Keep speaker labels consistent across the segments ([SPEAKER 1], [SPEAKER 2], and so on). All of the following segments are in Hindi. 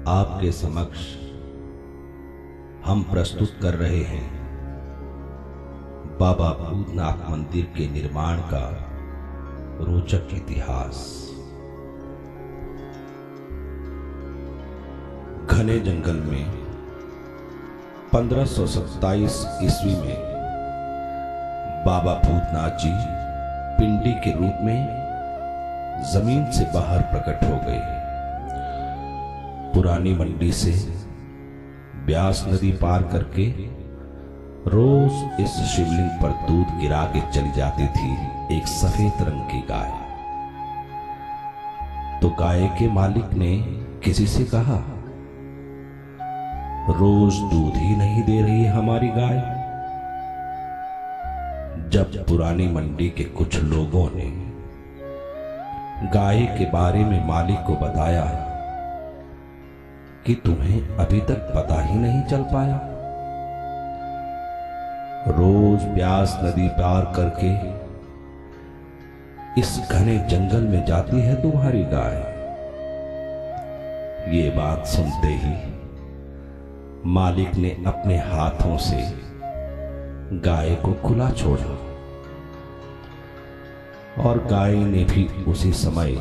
[SPEAKER 1] आपके समक्ष हम प्रस्तुत कर रहे हैं बाबा भूतनाथ मंदिर के निर्माण का रोचक इतिहास। घने जंगल में 1527 ईस्वी में बाबा भूतनाथ जी पिंडी के रूप में जमीन से बाहर प्रकट हो गए। पुरानी मंडी से ब्यास नदी पार करके रोज इस शिवलिंग पर दूध गिरा के चली जाती थी एक सफेद रंग की गाय। तो गाय के मालिक ने किसी से कहा, रोज दूध ही नहीं दे रही हमारी गाय। जब पुरानी मंडी के कुछ लोगों ने गाय के बारे में मालिक को बताया कि तुम्हें अभी तक पता ही नहीं चल पाया, रोज ब्यास नदी पार करके इस घने जंगल में जाती है तुम्हारी गाय। ये बात सुनते ही मालिक ने अपने हाथों से गाय को खुला छोड़ा और गाय ने भी उसी समय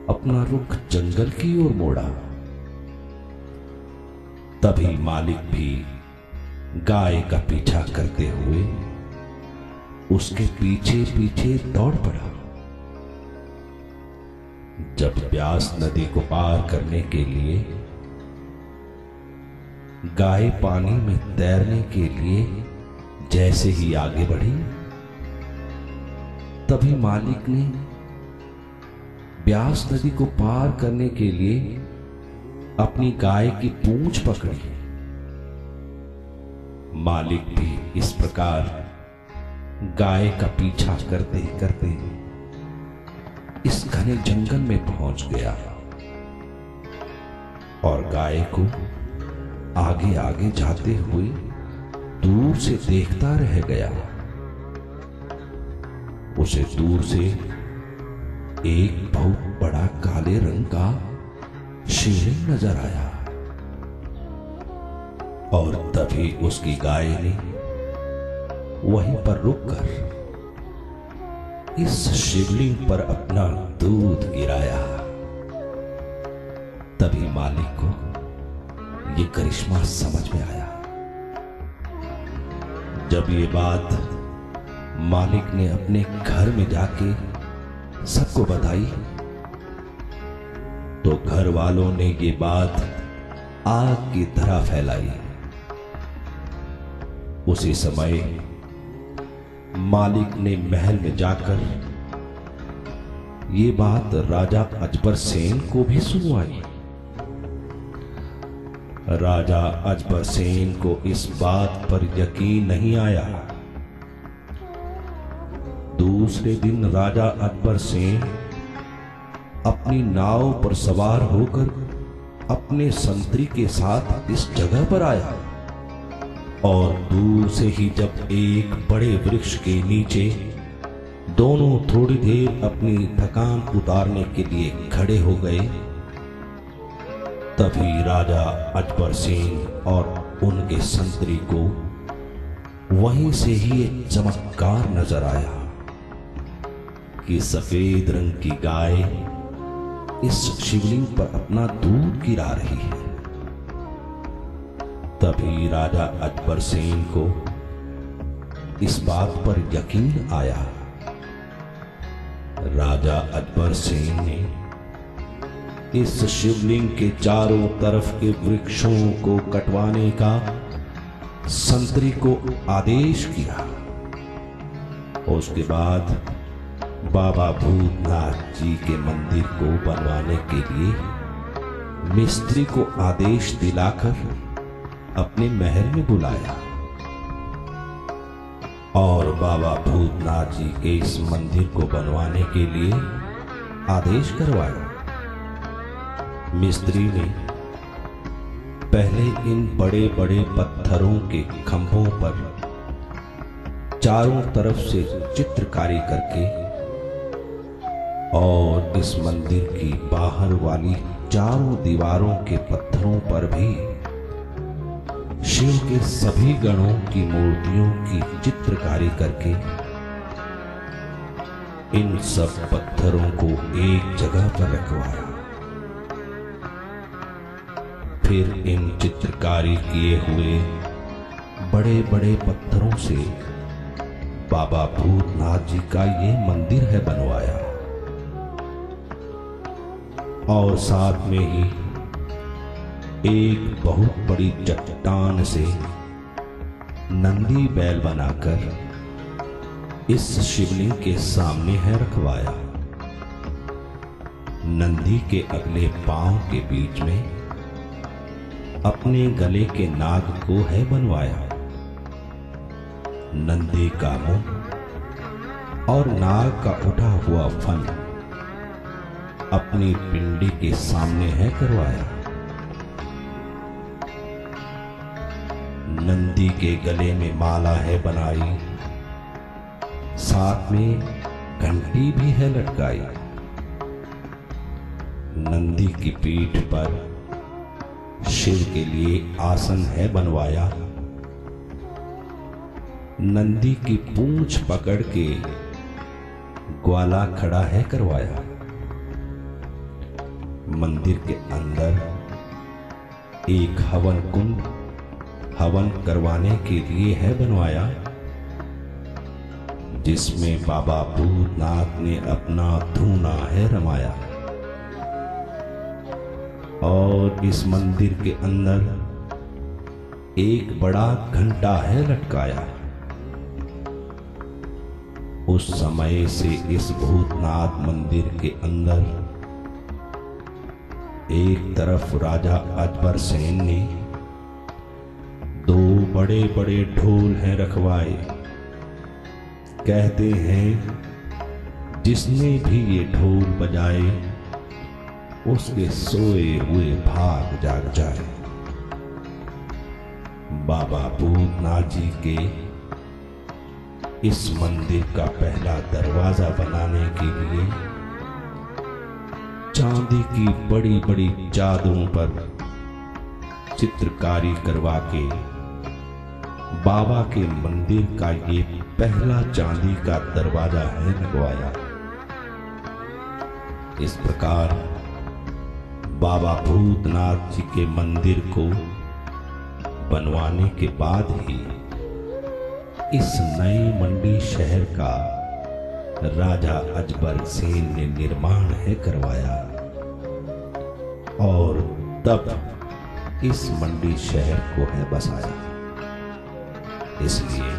[SPEAKER 1] अपना रुख जंगल की ओर मोड़ा। तभी मालिक भी गाय का पीछा करते हुए उसके पीछे पीछे दौड़ पड़ा। जब ब्यास नदी को पार करने के लिए गाय पानी में तैरने के लिए जैसे ही आगे बढ़ी, तभी मालिक ने ब्यास नदी को पार करने के लिए अपनी गाय की पूंछ पकड़ी। मालिक भी इस प्रकार गाय का पीछा करते करते इस घने जंगल में पहुंच गया और गाय को आगे आगे जाते हुए दूर से देखता रह गया। उसे दूर से एक बहुत बड़ा काले रंग का शिवलिंग नजर आया और तभी उसकी गाय ने वहीं पर रुककर इस शिवलिंग पर अपना दूध गिराया। तभी मालिक को ये करिश्मा समझ में आया। जब ये बात मालिक ने अपने घर में जाके सबको बताई, तो घर वालों ने ये बात आग की तरह फैलाई। उसी समय मालिक ने महल में जाकर ये बात राजा अजबर सेन को भी सुनवाई। राजा अजबर सेन को इस बात पर यकीन नहीं आया। दूसरे दिन राजा अजबर सेन अपनी नाव पर सवार होकर अपने संतरी के साथ इस जगह पर आया और दूर से ही जब एक बड़े वृक्ष के नीचे दोनों थोड़ी देर अपनी थकान उतारने के लिए खड़े हो गए, तभी राजा अजबर सेन और उनके संतरी को वहीं से ही एक चमत्कार नजर आया कि सफेद रंग की गाय इस शिवलिंग पर अपना दूध गिरा रही है। तभी राजा अजबर सेन को इस बात पर यकीन आया। राजा अजबर सेन ने इस शिवलिंग के चारों तरफ के वृक्षों को कटवाने का संतरी को आदेश किया। उसके बाद बाबा भूतनाथ जी के मंदिर को बनवाने के लिए मिस्त्री को आदेश दिलाकर अपने महल में बुलाया और बाबा भूतनाथ जी के इस मंदिर को बनवाने के लिए आदेश करवाया। मिस्त्री ने पहले इन बड़े बड़े पत्थरों के खंभों पर चारों तरफ से चित्रकारी करके और इस मंदिर की बाहर वाली चारों दीवारों के पत्थरों पर भी शिव के सभी गणों की मूर्तियों की चित्रकारी करके इन सब पत्थरों को एक जगह पर रखवाया। फिर इन चित्रकारी किए हुए बड़े बड़े पत्थरों से बाबा भूतनाथ जी का ये मंदिर है बनवाया। और साथ में ही एक बहुत बड़ी चट्टान से नंदी बैल बनाकर इस शिवलिंग के सामने है रखवाया। नंदी के अगले पांव के बीच में अपने गले के नाग को है बनवाया। नंदी का मुंह और नाग का उठा हुआ फन अपनी पिंडी के सामने है करवाया। नंदी के गले में माला है बनाई, साथ में घंटी भी है लटकाई। नंदी की पीठ पर शिव के लिए आसन है बनवाया। नंदी की पूंछ पकड़ के ग्वाला खड़ा है करवाया। मंदिर के अंदर एक हवन कुंड हवन करवाने के लिए है बनवाया, जिसमें बाबा भूतनाथ ने अपना धूना है रमाया। और इस मंदिर के अंदर एक बड़ा घंटा है लटकाया। उस समय से इस भूतनाथ मंदिर के अंदर एक तरफ राजा अकबर सेन ने दो बड़े बड़े ढोल हैं रखवाए। कहते हैं जिसने भी ये ढोल बजाए उसके सोए हुए भाग जाग जाए। बाबा भूतनाथ जी के इस मंदिर का पहला दरवाजा बनाने के लिए चांदी की बड़ी बड़ी चादरों पर चित्रकारी करवा के बाबा के मंदिर का ये पहला चांदी का दरवाजा है लगवाया। इस प्रकार बाबा भूतनाथ जी के मंदिर को बनवाने के बाद ही इस नए मंडी शहर का राजा अकबर सेन ने निर्माण है करवाया। और तब इस मंडी शहर को है बसाया। इसलिए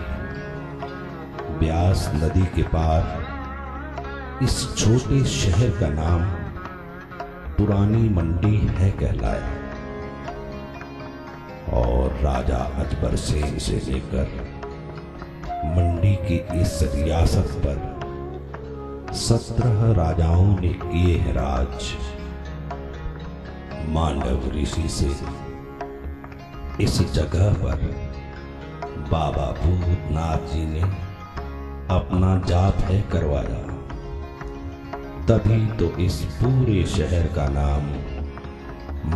[SPEAKER 1] ब्यास नदी के पार इस छोटे शहर का नाम पुरानी मंडी है कहलाया। और राजा अकबर सेन से लेकर मंडी की इस रियासत पर 17 राजाओं ने किए हैं राज। मांडव ऋषि से इस जगह पर बाबा भूतनाथ जी ने अपना जाप है करवाया। तभी तो इस पूरे शहर का नाम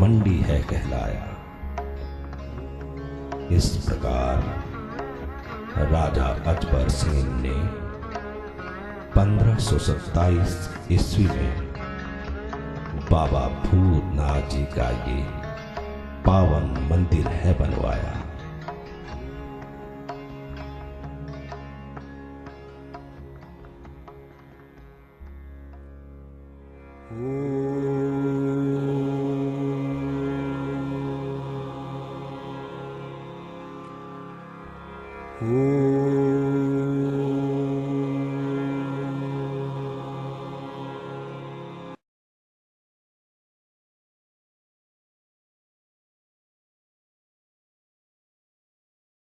[SPEAKER 1] मंडी है कहलाया। इस प्रकार राजा अकबर सेन ने 1527 ईस्वी में बाबा भूतनाथ जी का ये पावन मंदिर है बनवाया।
[SPEAKER 2] Oh